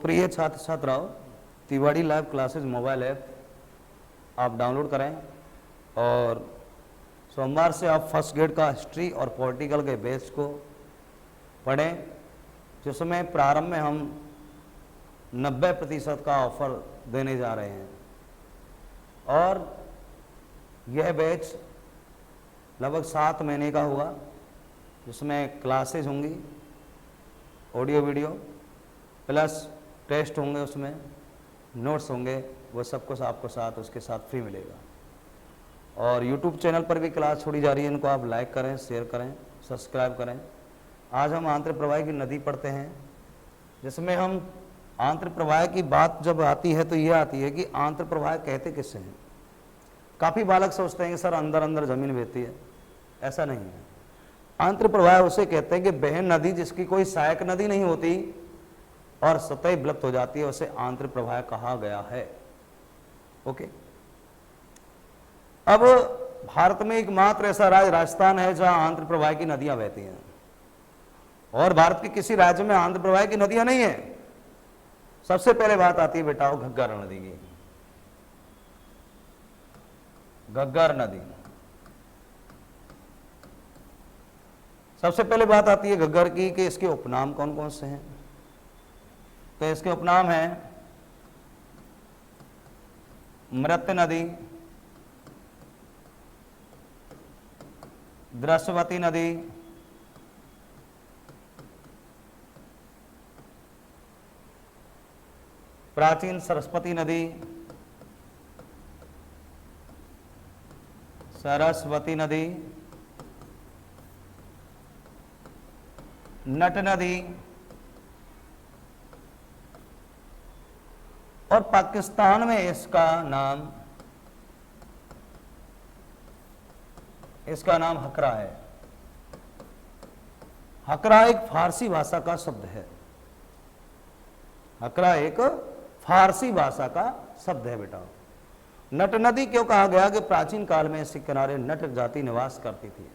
प्रिय छात्र छात्राओं, Tiwari live classes mobile app आप डाउनलोड करें और सोमवार से आप फर्स्ट ग्रेड का हिस्ट्री और पॉलिटिकल के बेस को पढ़ें, जिसमें प्रारंभ में हम 90% का ऑफर देने जा रहे हैं और यह बैच लगभग 7 महीने का होगा, जिसमें क्लासेज होंगी, ऑडियो वीडियो प्लस टेस्ट होंगे, उसमें नोट्स होंगे, वो सब कुछ आपको साथ उसके साथ फ्री मिलेगा। और यूट्यूब चैनल पर भी क्लास छोड़ी जा रही है, इनको आप लाइक करें, शेयर करें, सब्सक्राइब करें। आज हम आंतरिक प्रवाह की नदी पढ़ते हैं, जिसमें हम आंतरिक प्रवाह की बात जब आती है तो ये आती है कि आंतरिक प्रवाह कहते किससे हैं। काफ़ी बालक सोचते हैं कि सर अंदर अंदर जमीन बहती है, ऐसा नहीं है। आंतरिक प्रवाह उसे कहते हैं कि बहन नदी जिसकी कोई सहायक नदी नहीं होती और सतह विलुप्त हो जाती है, उसे आंतरिक प्रवाह कहा गया है। ओके, अब भारत में एकमात्र ऐसा राज्य राजस्थान है जहां आंतरिक प्रवाह की नदियां बहती हैं, और भारत के किसी राज्य में आंतरिक प्रवाह की नदियां नहीं है। सबसे पहले बात आती है बेटा घग्गर नदी की। घग्गर नदी सबसे पहले बात आती है घग्गर की कि इसके उपनाम कौन कौन से हैं। तो इसके उपनाम हैं मृत्य नदी, दृश्यवती नदी, प्राचीन सरस्वती नदी, सरस्वती नदी, नट नदी, और पाकिस्तान में इसका नाम हकरा है। हकरा एक फारसी भाषा का शब्द है। हकरा एक फारसी भाषा का शब्द है बेटा। नट नदी क्यों कहा गया कि प्राचीन काल में इसके किनारे नट जाति निवास करती थी।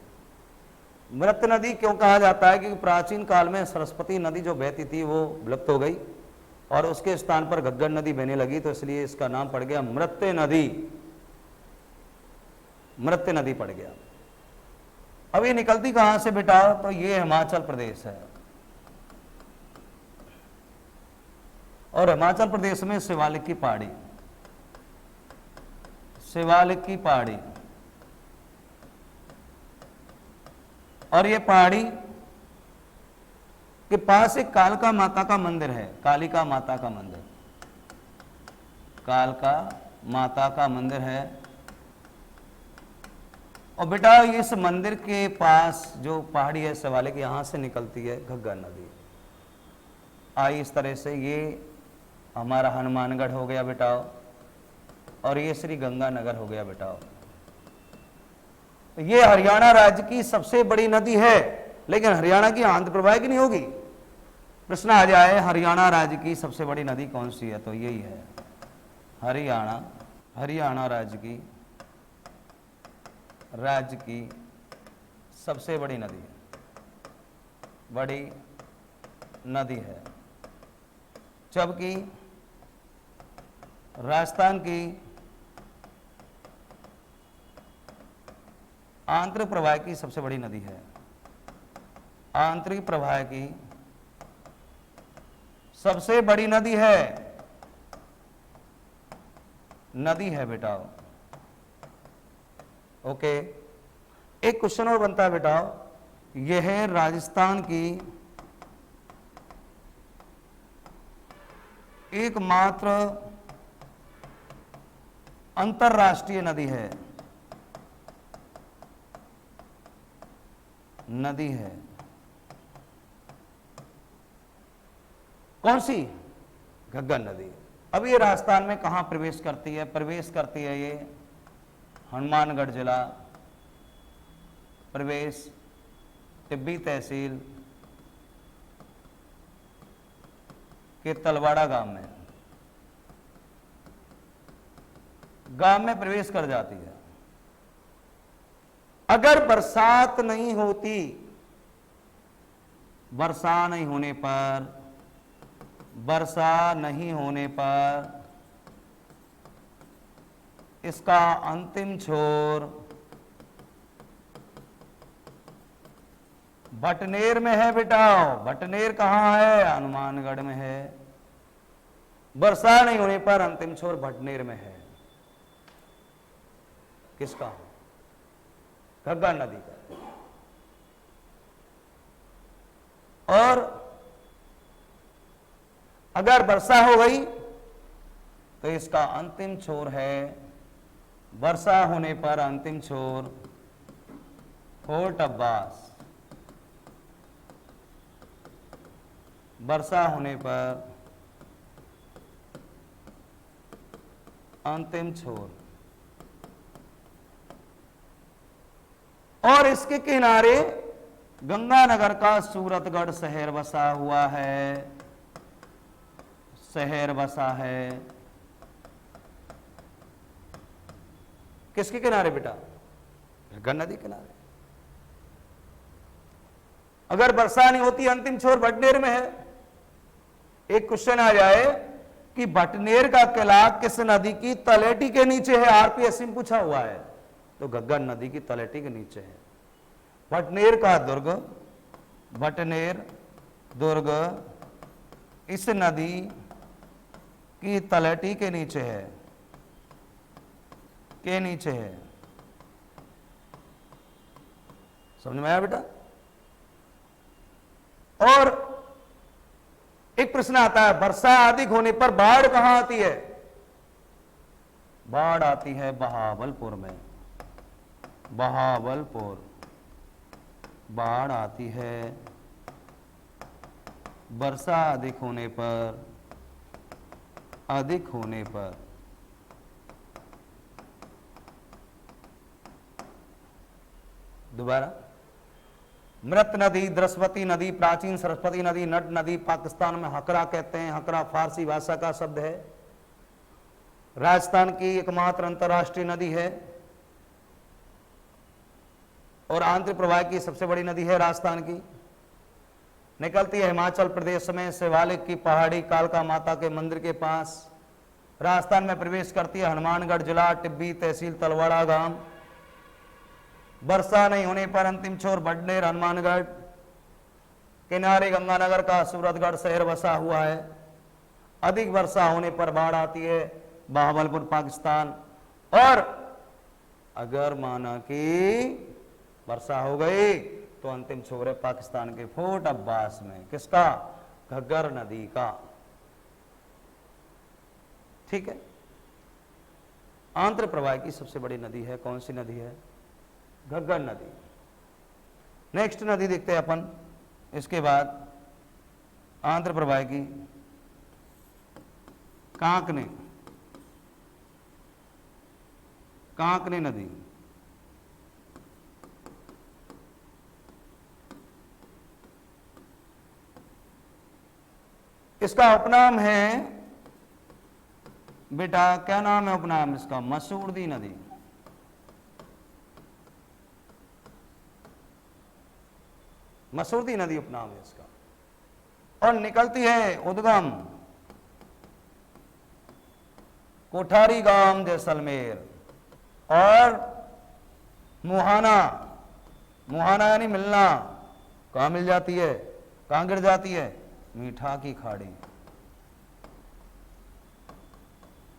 मृत नदी क्यों कहा जाता है कि प्राचीन काल में सरस्वती नदी जो बहती थी वो विलुप्त हो गई और उसके स्थान पर घग्गर नदी बहने लगी, तो इसलिए इसका नाम पड़ गया मृत्य नदी। मृत्य नदी पड़ गया। अब ये निकलती कहां से बेटा, तो ये हिमाचल प्रदेश है, और हिमाचल प्रदेश में शिवालिक की पहाड़ी, शिवालिक की पहाड़ी, और ये पहाड़ी के पास एक कालका माता का मंदिर है। कालिका माता का मंदिर, कालका माता का मंदिर है। और बेटा इस मंदिर के पास जो पहाड़ी है शिवालिक, यहां से निकलती है घग्गर नदी। आई इस तरह से, ये हमारा हनुमानगढ़ हो गया बेटा, और ये श्री गंगानगर हो गया बेटा। ये हरियाणा राज्य की सबसे बड़ी नदी है, लेकिन हरियाणा की आंध्र प्रवाह की नहीं होगी। प्रश्न आ जाए हरियाणा राज्य की सबसे बड़ी नदी कौन सी है, तो यही है हरियाणा। हरियाणा राज्य की सबसे बड़ी नदी है, जबकि राजस्थान की आंतरिक प्रवाह की सबसे बड़ी नदी है। आंतरिक प्रवाह की सबसे बड़ी नदी है बेटा। ओके, एक क्वेश्चन और बनता है बेटा, यह है राजस्थान की एकमात्र अंतरराष्ट्रीय नदी है। कौन सी? घग्गर नदी। अब ये राजस्थान में कहां प्रवेश करती है? प्रवेश करती है ये हनुमानगढ़ जिला, प्रवेश टिब्बी तहसील के तलवाड़ा गांव में प्रवेश कर जाती है। अगर बरसात नहीं होती, वर्षा नहीं होने पर वर्षा नहीं होने पर इसका अंतिम छोर भटनेर में है। बेटा भटनेर कहाँ है? हनुमानगढ़ में है। वर्षा नहीं होने पर अंतिम छोर भटनेर में है। किसका? घग्गर नदी का। और अगर वर्षा हो गई तो इसका अंतिम छोर है, वर्षा होने पर अंतिम छोर फोर्ट अब्बास। वर्षा होने पर अंतिम छोर, और इसके किनारे गंगानगर का सूरतगढ़ शहर बसा हुआ है। शहर बसा है किसके किनारे बेटा? घग्गर नदी किनारे। अगर वर्षा नहीं होती अंतिम छोर भटनेर में है। एक क्वेश्चन आ जाए कि भटनेर का किला किस नदी की तलेटी के नीचे है? आरपीएससी में पूछा हुआ है, तो घग्गर नदी की तलेटी के नीचे है। भटनेर का दुर्ग, भटनेर दुर्ग इस नदी की तलेटी के नीचे है, के नीचे है। समझ में आया बेटा? और एक प्रश्न आता है, वर्षा अधिक होने पर बाढ़ कहां आती है? बाढ़ आती है बहावलपुर में। बहावलपुर बाढ़ आती है वर्षा अधिक होने पर। अधिक होने पर दोबारा, मृत नदी, द्रस्वती नदी, प्राचीन सरस्वती नदी, नट नदी, पाकिस्तान में हकरा कहते हैं। हकरा फारसी भाषा का शब्द है। राजस्थान की एकमात्र अंतर्राष्ट्रीय नदी है और आंतरिक प्रवाह की सबसे बड़ी नदी है राजस्थान की। निकलती है हिमाचल प्रदेश में शिवालिक की पहाड़ी कालका माता के मंदिर के पास। राजस्थान में प्रवेश करती है हनुमानगढ़ जिला, टिब्बी तहसील, तलवाड़ा गांव। वर्षा नहीं होने पर अंतिम छोर भटनेर, हनुमानगढ़ किनारे गंगानगर का सूरतगढ़ शहर बसा हुआ है। अधिक वर्षा होने पर बाढ़ आती है बहावलपुर पाकिस्तान। और अगर माना कि वर्षा हो गई तो अंतिम छोर है पाकिस्तान के फोर्ट अब्बास में। किसका? घग्गर नदी का। ठीक है। आंध्र प्रवाह की सबसे बड़ी नदी है। कौन सी नदी है? घग्गर नदी। नेक्स्ट नदी देखते हैं अपन इसके बाद आंध्र प्रवाह की, कांकने। कांकने नदी। इसका उपनाम है बेटा, क्या नाम है उपनाम इसका? मसूरदी नदी। मसूरदी नदी उपनाम है इसका। और निकलती है उद्गम कोठारी गांव जैसलमेर और मुहाना। मुहाना यानी मिलना। कहां मिल जाती है? कहां गिर जाती है? मीठा की खाड़ी,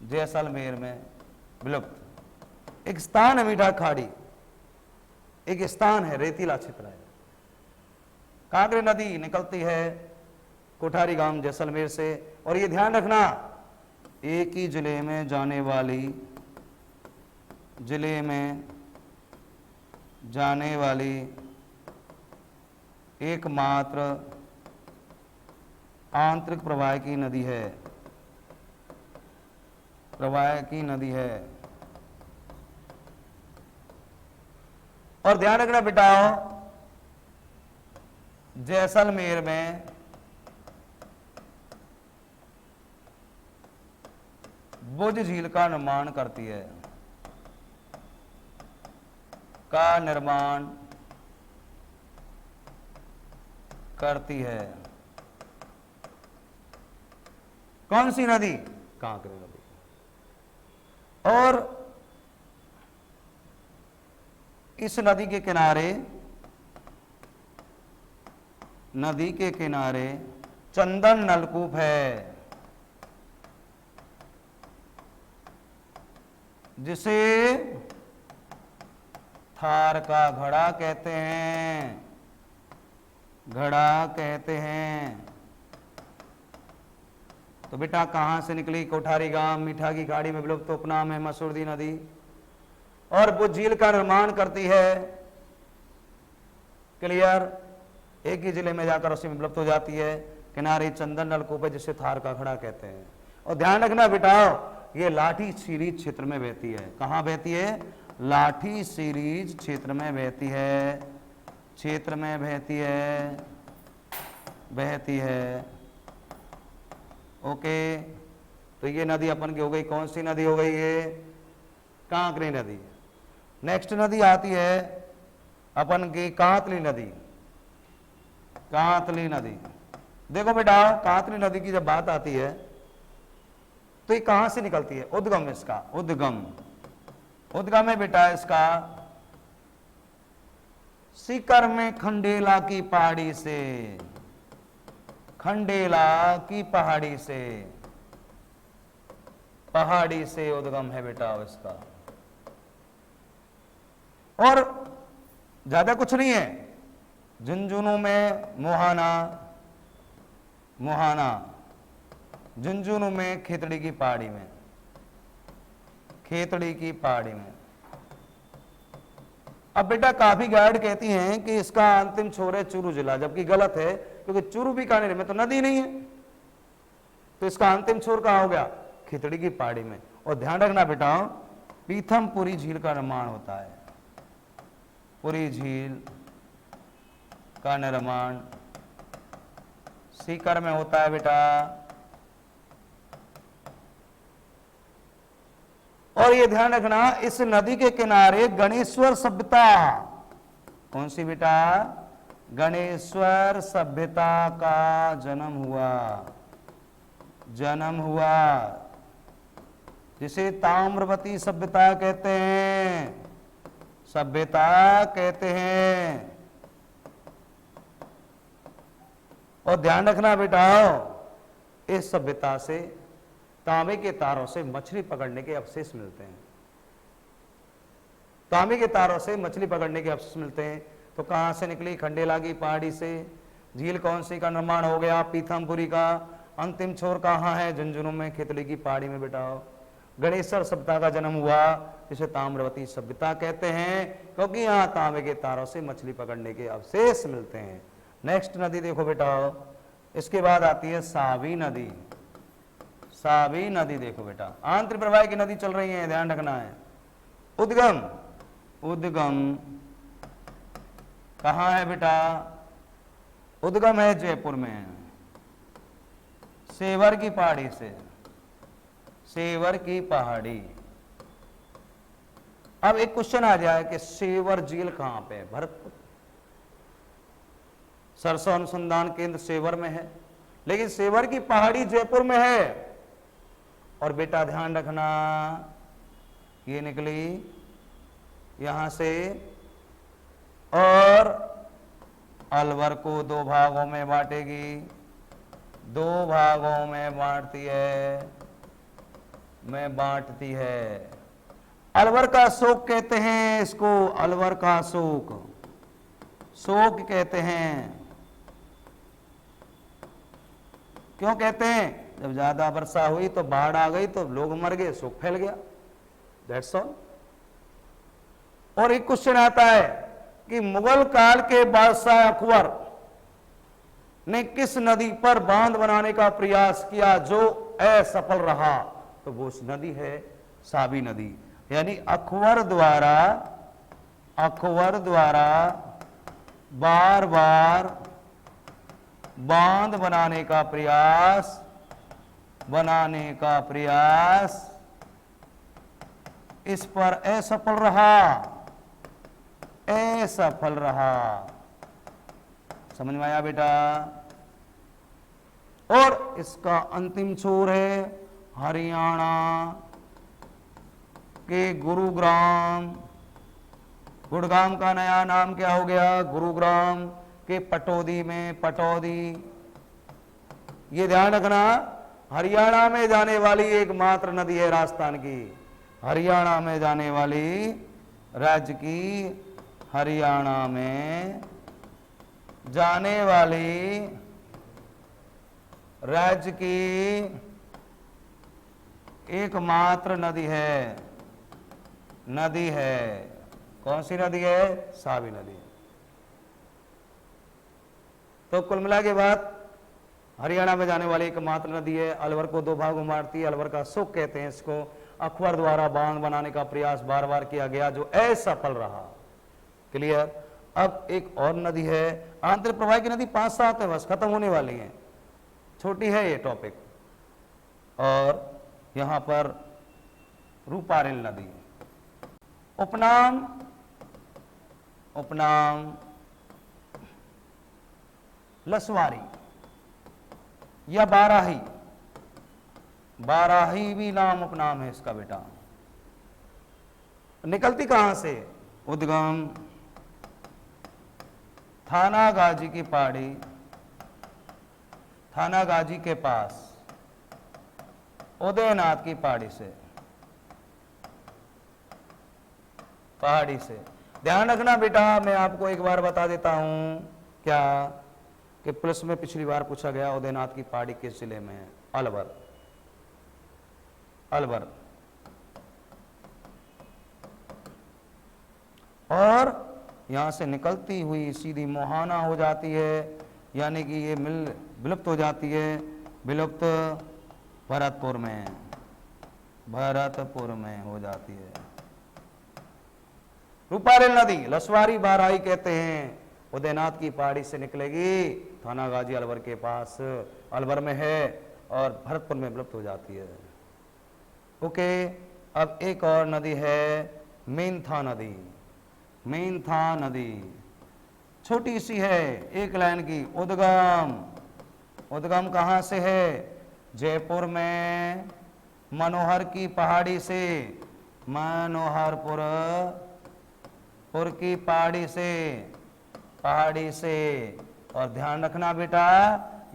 जैसलमेर में विलुप्त एक स्थान है। मीठा खाड़ी एक स्थान है, रेतीला क्षेत्र है। कांकरे नदी निकलती है कोठारी गांव जैसलमेर से। और ये ध्यान रखना, एक ही जिले में जाने वाली, जिले में जाने वाली एकमात्र आंतरिक प्रवाह की नदी है। प्रवाह की नदी है। और ध्यान रखना बेटा, जैसलमेर में बुझ झील का निर्माण करती है। का निर्माण करती है। कौन सी नदी? कांकरी नदी। और इस नदी के किनारे, नदी के किनारे चंदन नलकूप है, जिसे थार का घड़ा कहते हैं, घड़ा कहते हैं। तो बेटा कहां से निकली? कोठारी गांव, मीठा की खाड़ी में विलुप्त उपनाम है मसूरदी नदी, और वो झील का निर्माण करती है। क्लियर? एक ही जिले में जाकर उसी में विलुप्त हो जाती है। किनारे चंदन नलकूप है, जिसे थार का घड़ा कहते हैं। और ध्यान रखना बेटा, ये लाठी सीरीज क्षेत्र में बहती है। कहां बहती है? लाठी सीरीज क्षेत्र में बहती है, क्षेत्र में बहती है, बहती है। ओके, तो ये नदी अपन की हो गई। कौन सी नदी हो गई? ये कांकरी नदी। नेक्स्ट नदी आती है अपन की कांतली नदी, कांतली नदी। देखो बेटा, कांतली नदी की जब बात आती है तो ये कहां से निकलती है? उद्गम इसका, उद्गम, उद्गम है बेटा इसका सीकर में खंडेला की पहाड़ी से, खंडेला की पहाड़ी से, पहाड़ी से उद्गम है बेटा इसका। और ज्यादा कुछ नहीं है। झुंझुनू में मोहाना, मोहाना, झुंझुनू में खेतड़ी की पहाड़ी में, खेतड़ी की पहाड़ी में। अब बेटा काफी गाइड कहती हैं कि इसका अंतिम छोर है चूरू जिला, जबकि गलत है, क्योंकि चूरू बीकानेर में तो नदी नहीं है, तो इसका अंतिम छोर कहां हो गया? खेतड़ी की पहाड़ी में। और ध्यान रखना बेटा, पीथमपुरी झील का निर्माण होता है, पुरी झील का निर्माण सीकर में होता है बेटा। और ये ध्यान रखना, इस नदी के किनारे गणेश्वर सभ्यता, कौन सी बेटा? गणेश्वर सभ्यता का जन्म हुआ, जन्म हुआ, जिसे ताम्रवती सभ्यता कहते हैं, सभ्यता कहते हैं। और ध्यान रखना बेटा, इस सभ्यता से तांबे के तारों से मछली पकड़ने के अवशेष मिलते हैं, तांबे के तारों से मछली पकड़ने के अवशेष मिलते हैं। तो कहां से निकली? खंडेला की पहाड़ी से। झील कौन सी का निर्माण हो गया? पीथमपुरी का। अंतिम छोर कहां है? झुंझुनू में खेतड़ी की पहाड़ी में बेटा। गणेश्वर सभ्यता का जन्म हुआ, जिसे ताम्रवती सभ्यता कहते हैं, क्योंकि यहाँ तांबे के तारों से मछली पकड़ने के अवशेष मिलते हैं। नेक्स्ट नदी देखो बेटा, इसके बाद आती है सावी नदी। सावी नदी देखो बेटा, आंतर प्रवाह की नदी चल रही है, ध्यान रखना है। उद्गम, उद्गम कहां है बेटा? उद्गम है जयपुर में, सेवर की पहाड़ी से, सेवर की पहाड़ी। अब एक क्वेश्चन आ जाए कि सेवर झील कहां पे है? भरतपुर, सरसों अनुसंधान केंद्र सेवर में है, लेकिन सेवर की पहाड़ी जयपुर में है। और बेटा ध्यान रखना, ये निकली यहां से और अलवर को दो भागों में बांटेगी, दो भागों में बांटती है, में बांटती है। अलवर का शोक कहते हैं इसको, अलवर का शोक, शोक कहते हैं। क्यों कहते हैं? जब ज्यादा वर्षा हुई तो बाढ़ आ गई तो लोग मर गए, शोक फैल गया, दैट्स ऑल। और एक क्वेश्चन आता है कि मुगल काल के बादशाह अकबर ने किस नदी पर बांध बनाने का प्रयास किया जो असफल रहा? तो वो नदी है सावी नदी। यानी अकबर द्वारा बार बार बांध बनाने का प्रयास इस पर असफल रहा। समझ में आया बेटा? और इसका अंतिम छोर है हरियाणा के गुरुग्राम। गुड़गाम का नया नाम क्या हो गया? गुरुग्राम के पटौदी में पटौदी। ये ध्यान रखना, हरियाणा में जाने वाली एकमात्र नदी है राजस्थान की, हरियाणा में जाने वाली, राज्य की हरियाणा में जाने वाली राज्य की एकमात्र नदी है, नदी है। कौन सी नदी है? सावी नदी। तो कुल मिला के बात, हरियाणा में जाने वाली एकमात्र नदी है, अलवर को दो भागों में बांटती है। अलवर का सुख कहते हैं इसको। अकबर द्वारा बांध बनाने का प्रयास बार बार किया गया जो असफल रहा। क्लियर? अब एक और नदी है, आंतरिक प्रवाह की नदी 5-7 है, बस खत्म होने वाली है, छोटी है ये टॉपिक। और यहां पर रूपारेल नदी। उपनाम, उपनाम लसवारी या बाराही। बाराही भी नाम उपनाम है इसका बेटा। निकलती कहां से? उद्गम थाना गाजी की पहाड़ी, थाना गाजी के पास उदयनाथ की पहाड़ी से, पहाड़ी से। ध्यान रखना बेटा, मैं आपको एक बार बता देता हूं क्या कि पुलिस में पिछली बार पूछा गया उदयनाथ की पहाड़ी किस जिले में है? अलवर। अलवर। और यहां से निकलती हुई सीधी मोहाना हो जाती है, यानी कि ये मिल विलुप्त हो जाती है, विलुप्त भरतपुर में, भरतपुर में हो जाती है। रूपारेल नदी लसवारी बाराही कहते हैं, उदयनाथ की पहाड़ी से निकलेगी, थाना गाजी अलवर के पास, अलवर में है, और भरतपुर में विलुप्त हो जाती है। ओके। अब एक और नदी है मेंथा नदी। मेंथा नदी छोटी सी है, एक लाइन की। उद्गम, उद्गम कहां से है? जयपुर में मनोहर की पहाड़ी से, मनोहरपुर पुर की पहाड़ी से, पहाड़ी से। और ध्यान रखना बेटा,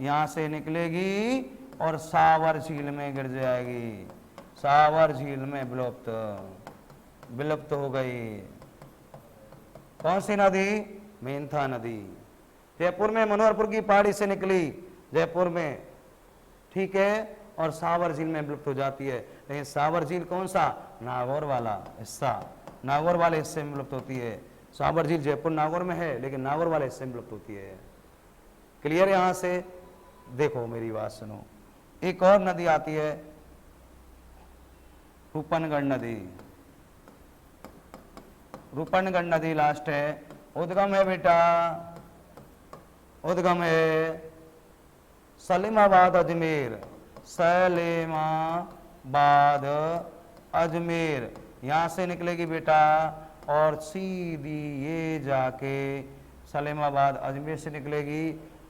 यहां से निकलेगी और सावर झील में गिर जाएगी, सावर झील में विलुप्त, विलुप्त हो गई। कौन सी नदी? मेंथा नदी। जयपुर में मनोहरपुर की पहाड़ी से निकली, जयपुर में, ठीक है, और सावर झील में विलुप्त हो जाती है। लेकिन सावर झील कौन सा? नागौर वाला हिस्सा, नागौर वाले हिस्से में विलुप्त होती है। सावर झील जयपुर नागौर में है, लेकिन नागौर वाले हिस्से में विलुप्त होती है। क्लियर? यहां से देखो, मेरी बात सुनो। एक और नदी आती है रूपनगढ़ नदी। रूपनगढ़ नदी लास्ट है। उद्गम है बेटा, उद्गम है सलीमाबाद अजमेर, सलीमाबाद अजमेर। यहां से निकलेगी बेटा और सीधी ये जाके सलीमाबाद अजमेर से निकलेगी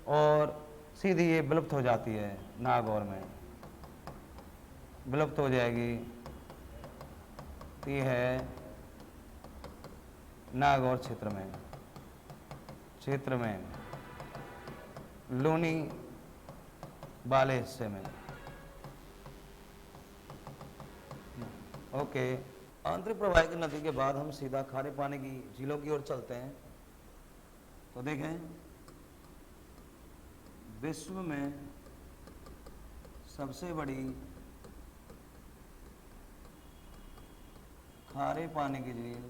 और सीधी ये विलुप्त हो जाती है, नागौर में विलुप्त हो जाएगी। ये है नागौर क्षेत्र में, क्षेत्र में लूनी वाले हिस्से में। ओके। आंतरिक प्रवाहित नदी के बाद हम सीधा खारे पानी की झीलों की ओर चलते हैं। तो देखें, विश्व में सबसे बड़ी खारे पानी की झील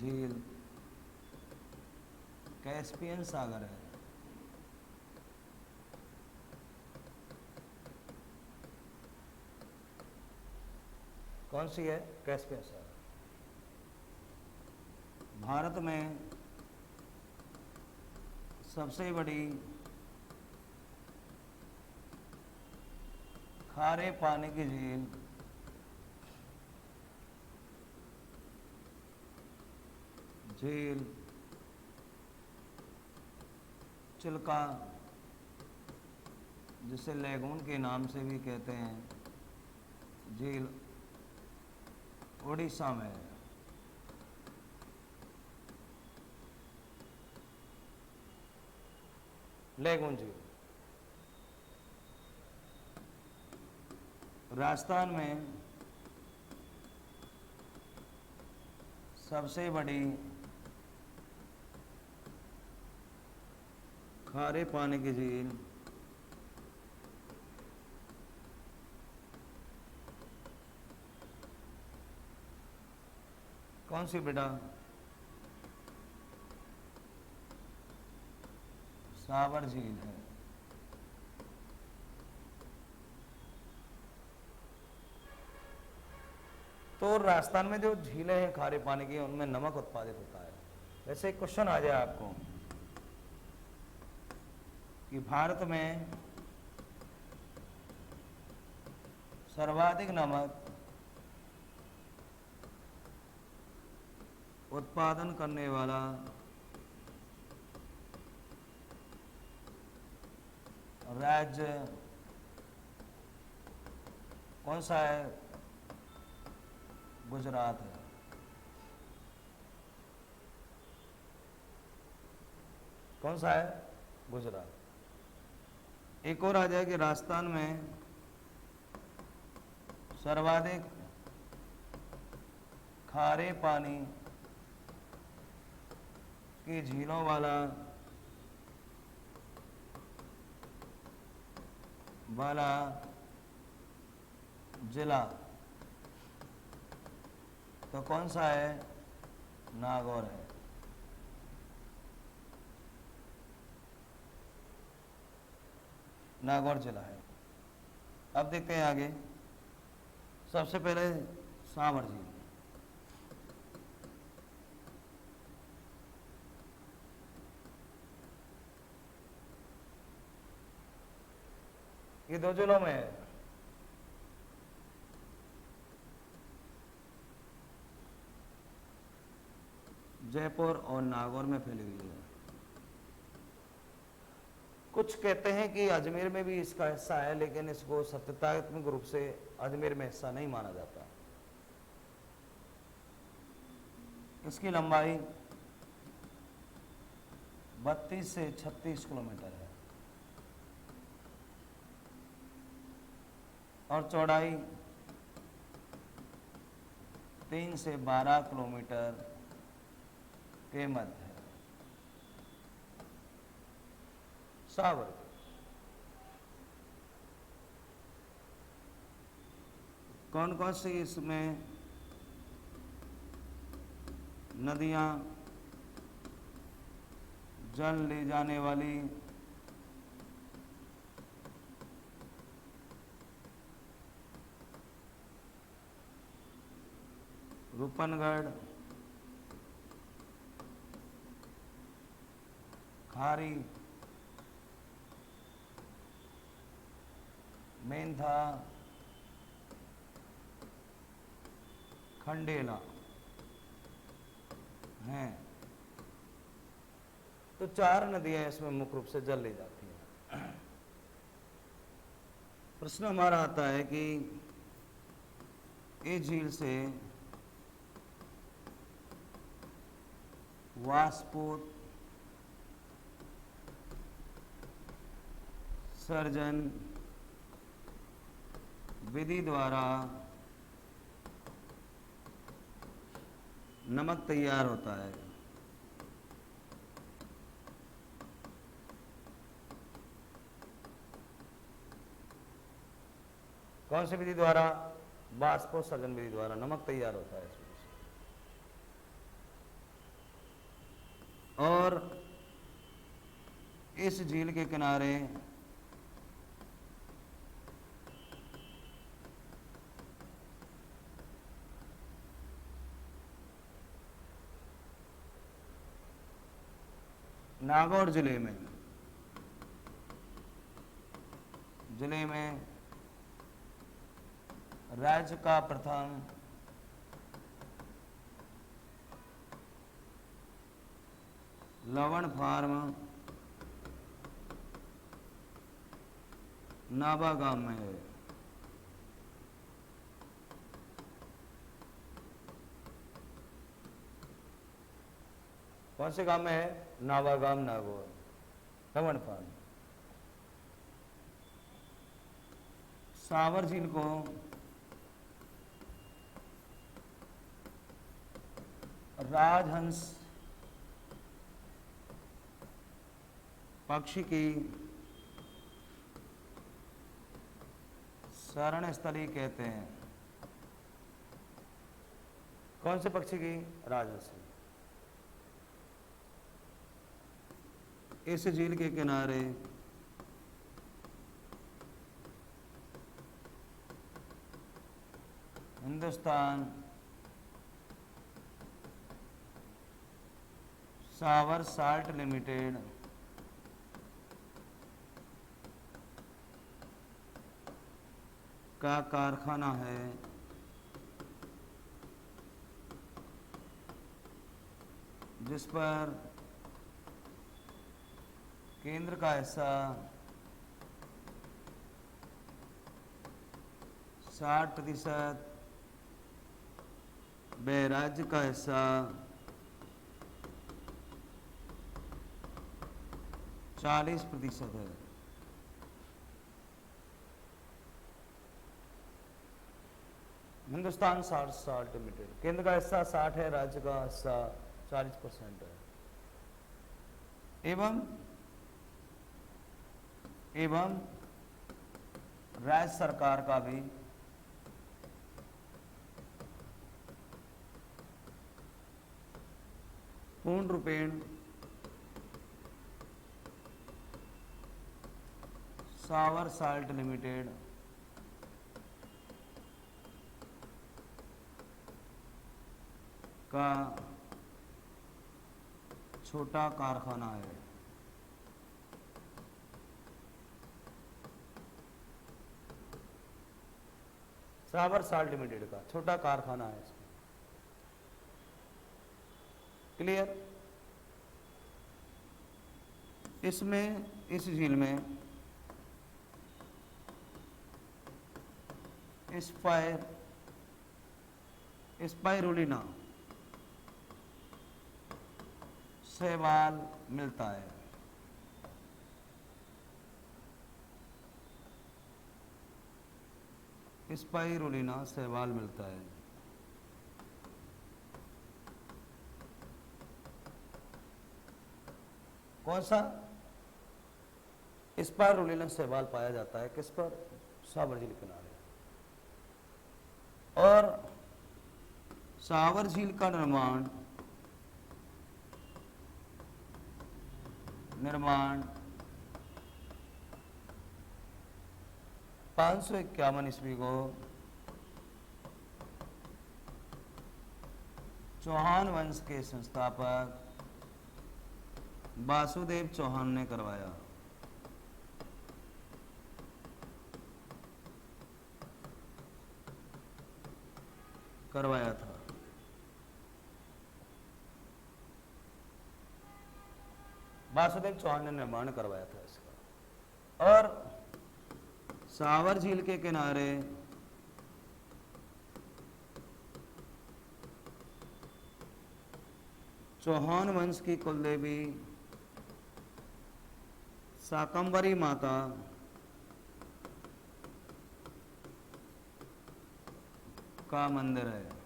झील कैस्पियन सागर है। कौन सी है? कैस्पियन सागर। भारत में सबसे बड़ी खारे पानी की झील झील, चिल्का, जिसे लेगून के नाम से भी कहते हैं, झील उड़ीसा में है। लेगून झील राजस्थान में सबसे बड़ी खारे पानी की झील कौन सी बेटा? साबर झील है। तो राजस्थान में जो झीलें हैं खारे पानी की, उनमें नमक उत्पादित होता है। वैसे एक क्वेश्चन आ जाए आपको कि भारत में सर्वाधिक नमक उत्पादन करने वाला राज्य कौन सा है? गुजरात है। कौन सा है? गुजरात। एक और आ जाए कि राजस्थान में सर्वाधिक खारे पानी की झीलों वाला जिला तो कौन सा है? नागौर है। नागौर जिला है। अब देखते हैं आगे। सबसे पहले सावर झील। ये दो जिलों में है। जयपुर और नागौर में फैली हुई है। कुछ कहते हैं कि अजमेर में भी इसका हिस्सा है, लेकिन इसको सत्यात्मक रूप से अजमेर में हिस्सा नहीं माना जाता। इसकी लंबाई 32 से 36 किलोमीटर है और चौड़ाई 3 से 12 किलोमीटर के मध्य है। सावर कौन कौन सी इसमें नदियां जल ले जाने वाली रूपनगढ़, खारी, मेंधा, खंडेला हैं। तो 4 नदियां इसमें मुख्य रूप से जल ले जाती हैं। प्रश्न हमारा आता है कि इस झील से वाष्पोत्सर्जन विधि द्वारा नमक तैयार होता है। कौन सी विधि द्वारा? वाष्पोत्सर्जन विधि द्वारा नमक तैयार होता है इसमें से। और इस झील के किनारे नागौर जिले में राज्य का प्रथम लवण फार्म नाबागाम में है। कौन से गांव में है? नाबागाम नागौर, लवण फार्म। सावर झील को राजहंस पक्षी की शरण स्थली कहते हैं। कौन से पक्षी की? राजहंस। इस झील के किनारे हिंदुस्तान सावर साल्ट लिमिटेड का कारखाना है, जिस पर केंद्र का हिस्सा 60%, व राज्य का हिस्सा 40% है। हिंदुस्तान साल्ट लिमिटेड, केंद्र का हिस्सा 60 है, राज्य का हिस्सा 40% है। एवं राज्य सरकार का भी पूर्ण रूपेण सावर साल्ट लिमिटेड का छोटा कारखाना है। सावर साल्ट लिमिटेड का छोटा कारखाना है इसमें। क्लियर? इसमें, इस झील में स्पाइरुलिना शैवाल मिलता है। स्पाइरुलिना शैवाल मिलता है। कौन सा? स्पाइरुलिना शैवाल पाया जाता है किस पर? सावर झील किनारे। और सावर झील का निर्माण 551 ईस्वी को चौहान वंश के संस्थापक वासुदेव चौहान ने करवाया था। वासुदेव चौहान ने निर्माण करवाया था इसका। और सावर झील के किनारे चौहान वंश की कुलदेवी शाकंभरी माता का मंदिर है।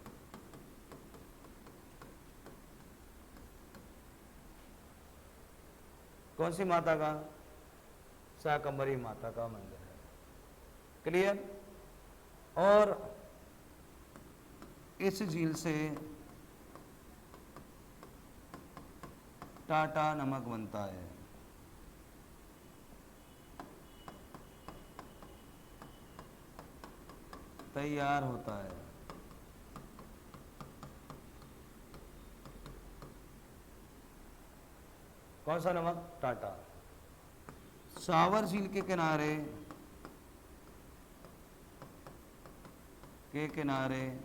कौन सी माता का? शाकंभरी माता का मंदिर है। क्लियर? और इस झील से टाटा नमक बनता है। तैयार होता है। कौन सा नमक? टाटा। सावर झील के किनारे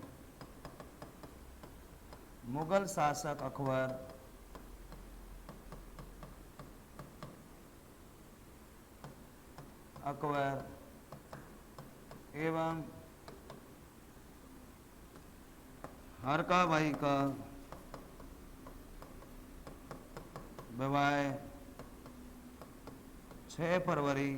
मुगल शासक अकबर अकबर एवं हरकाबाई का विवाह 6 फरवरी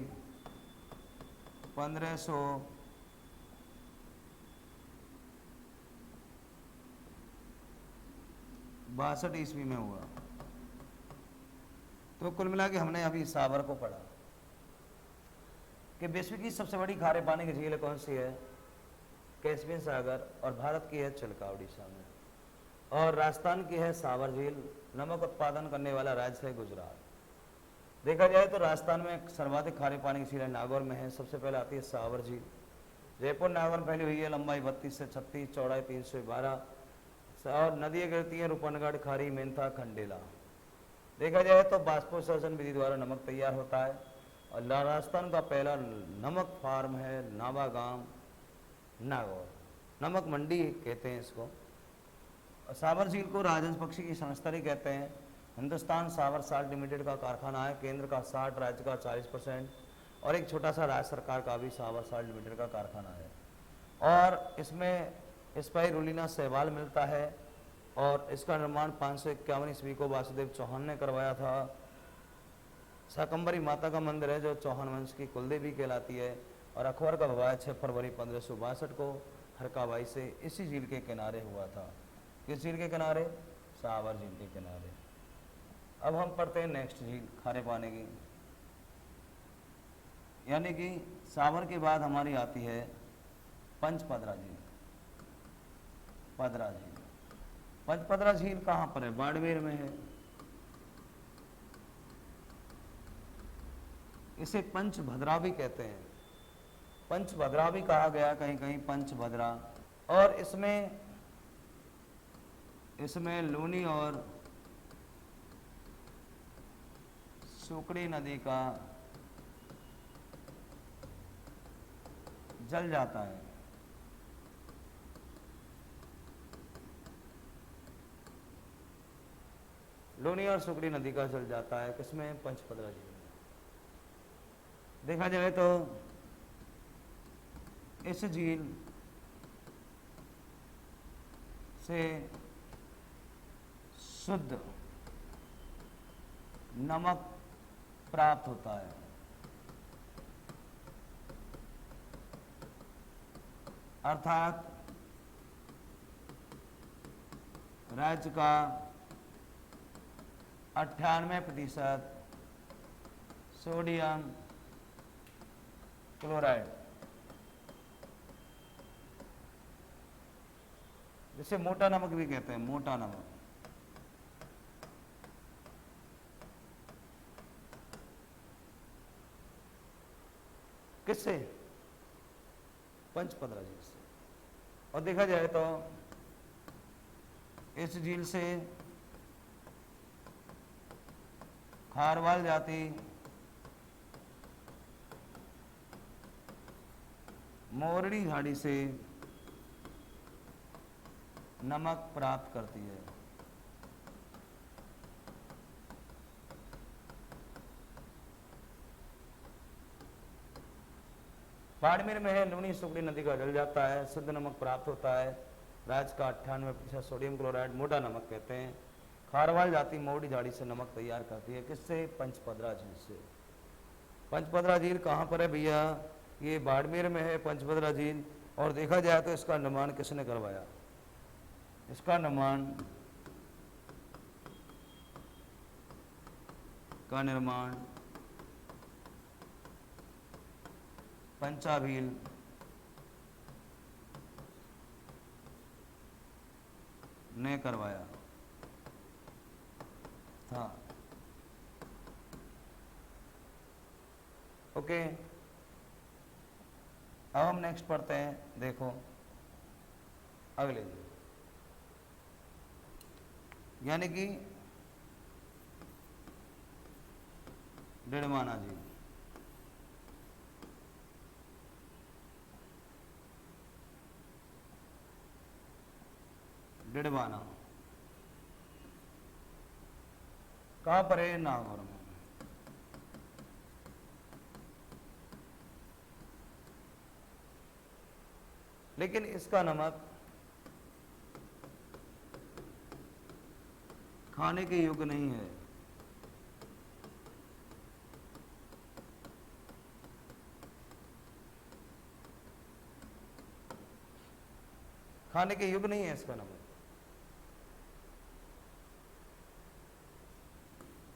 1562 ईस्वी में हुआ। तो कुल मिला के हमने अभी सावर को पढ़ा कि विश्व की सबसे बड़ी खारे पानी की झील कौन सी है? कैस्पियन सागर। और भारत की है चिल्का उड़ीसा में। और राजस्थान की है सावर झील। नमक उत्पादन करने वाला राज्य है गुजरात। देखा जाए तो राजस्थान में सर्वाधिक खारे पानी की झील नागौर में है। सबसे पहले आती है सावर झील। जयपुर नागौर में फैली हुई है, लंबाई 32 से 36, चौड़ाई 312 और नदियाँ गिरती हैं रूपनगढ़, खारी, मेंथा, खंडेला। देखा जाए तो बाष्पोत्सर्जन विधि द्वारा नमक तैयार होता है। और राजस्थान का पहला नमक फार्म है नावागाम नागौर। नमक मंडी कहते हैं इसको। और सावर झील को राजहंस पक्षी की संस्तरी कहते हैं। हिंदुस्तान सावर साल्ट लिमिटेड का कारखाना है। केंद्र का 60, राज्य का 40% और एक छोटा सा राज्य सरकार का भी सावर साल्ट लिमिटेड का कारखाना है। और इसमें स्पाइरुलिना शैवाल मिलता है। और इसका निर्माण 551 ईस्वी को वासुदेव चौहान ने करवाया था। शाकंभरी माता का मंदिर है जो चौहान वंश की कुलदेवी कहलाती है। और अकबर का विवाह 6 फरवरी 1562 को हरकाबाई से इसी झील के किनारे हुआ था। किस झील के किनारे? सावर झील के किनारे। अब हम पढ़ते हैं नेक्स्ट झील खारे पानी की, यानी कि सावर के बाद हमारी आती है पंचपदरा झील। पदरा झील। पंचपदरा झील कहाँ पर है? बाड़मेर में है। इसे पंचभद्रा भी कहते हैं। पंचभद्रा भी कहा गया कहीं कहीं पंचभद्रा। और इसमें लूनी और सुकड़ी नदी का जल जाता है। लूनी और सुकड़ी नदी का जल जाता है किसमें? पंचपदरा झील में। देखा जाए तो इस झील से शुद्ध नमक प्राप्त होता है। अर्थात राज्य का 98% सोडियम क्लोराइड, जिसे मोटा नमक भी कहते हैं। मोटा नमक किससे? पंचपदरा झील से। और देखा जाए तो इस झील से खारवाल जाति मोरनी झाड़ी से नमक प्राप्त करती है। बाड़मेर में है, लूनी सुकड़ी नदी का जल जाता है, शुद्ध नमक प्राप्त होता है। राज्य का 98% सोडियम क्लोराइड मोटा नमक कहते हैं। खारवाल जाति मोरनी झाड़ी से नमक तैयार करती है। किससे? पंचपदरा झील से। पंचपदरा झील कहाँ पर है भैया? ये बाड़मेर में है पंचपदरा झील। और देखा जाए तो इसका निर्माण किसने करवाया? इसका निर्माण पंचाभील ने करवाया था। ओके, अब हम नेक्स्ट पढ़ते हैं। देखो अगले दिन, यानी कि डिडवाना झील। डिडवाना कहाँ पर है? नागौर में। लेकिन इसका नमक खाने के योग्य नहीं है। खाने के योग्य नहीं है इसका नमक।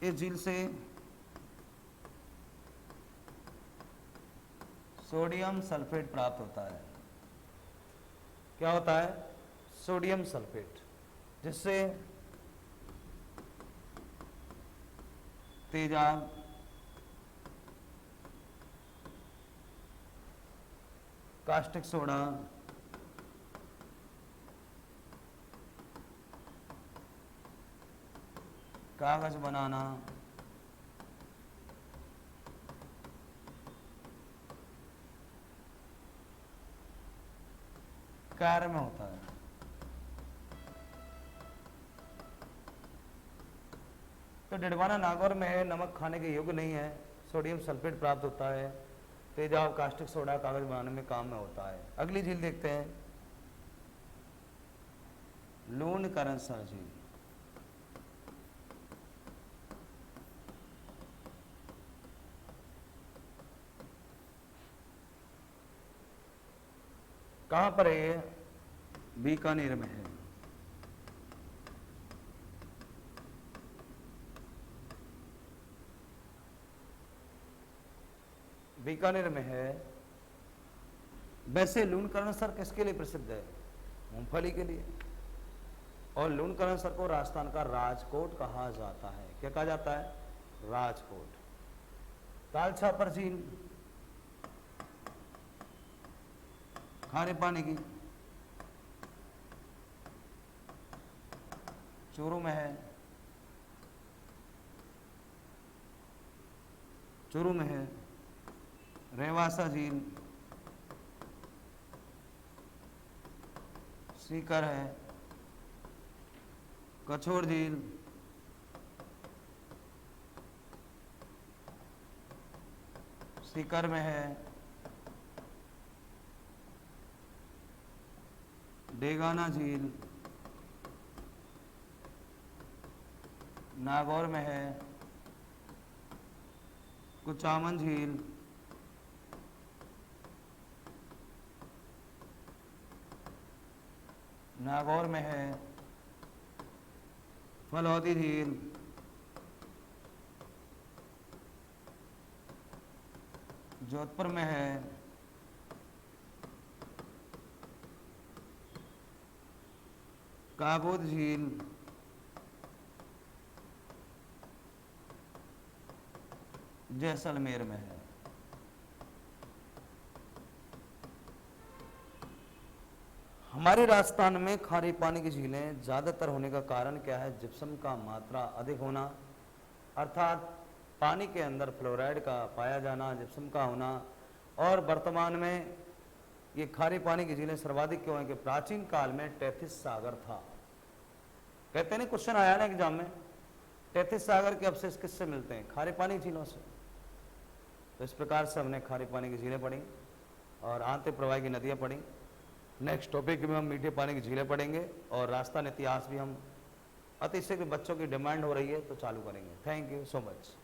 इस झील से सोडियम सल्फेट प्राप्त होता है। क्या होता है? सोडियम सल्फेट, जिससे तेजाब, कास्टिक सोडा, कागज बनाना, कार्य में होता है। तो डिडवाना नागौर में है, नमक खाने के योग्य नहीं है, सोडियम सल्फेट प्राप्त होता है, तेजाब, कास्टिक सोडा, कागज बनाने में काम में होता है। अगली झील देखते हैं, लूणकरणसर झील। कहां पर है ये? बीकानेर में है। बीकानेर में है। वैसे लूणकरणसर किसके लिए प्रसिद्ध है? मूंगफली के लिए। और लूणकरणसर को राजस्थान का राजकोट कहा जाता है। क्या कहा जाता है? राजकोट। तालछापर झील खारे पानी की, चूरू में है। चूरू में है। रेवासा झील सीकर है। कछोर झील सीकर में है। डेगाना झील नागौर में है। कुचामन झील नागौर में है। फलौदी झील जोधपुर में है। काबोद झील जैसलमेर में है। हमारे राजस्थान में खारे पानी की झीलें ज़्यादातर होने का कारण क्या है? जिप्सम का मात्रा अधिक होना, अर्थात पानी के अंदर फ्लोराइड का पाया जाना, जिप्सम का होना। और वर्तमान में ये खारे पानी की झीलें सर्वाधिक क्यों हैं? कि प्राचीन काल में टेथिस सागर था। कहते नहीं, क्वेश्चन आया ना एग्जाम में, टेथिस सागर के अवशेष किससे मिलते हैं? खारे पानी की झीलों से। तो इस प्रकार से हमने खारे पानी की झीलें पढ़ी और आंतरिक प्रवाह की नदियाँ पढ़ी। नेक्स्ट टॉपिक में हम मीठे पानी की झीलें पढ़ेंगे और राजस्थान इतिहास भी हम अतिशय बच्चों की डिमांड हो रही है तो चालू करेंगे। Thank you so much.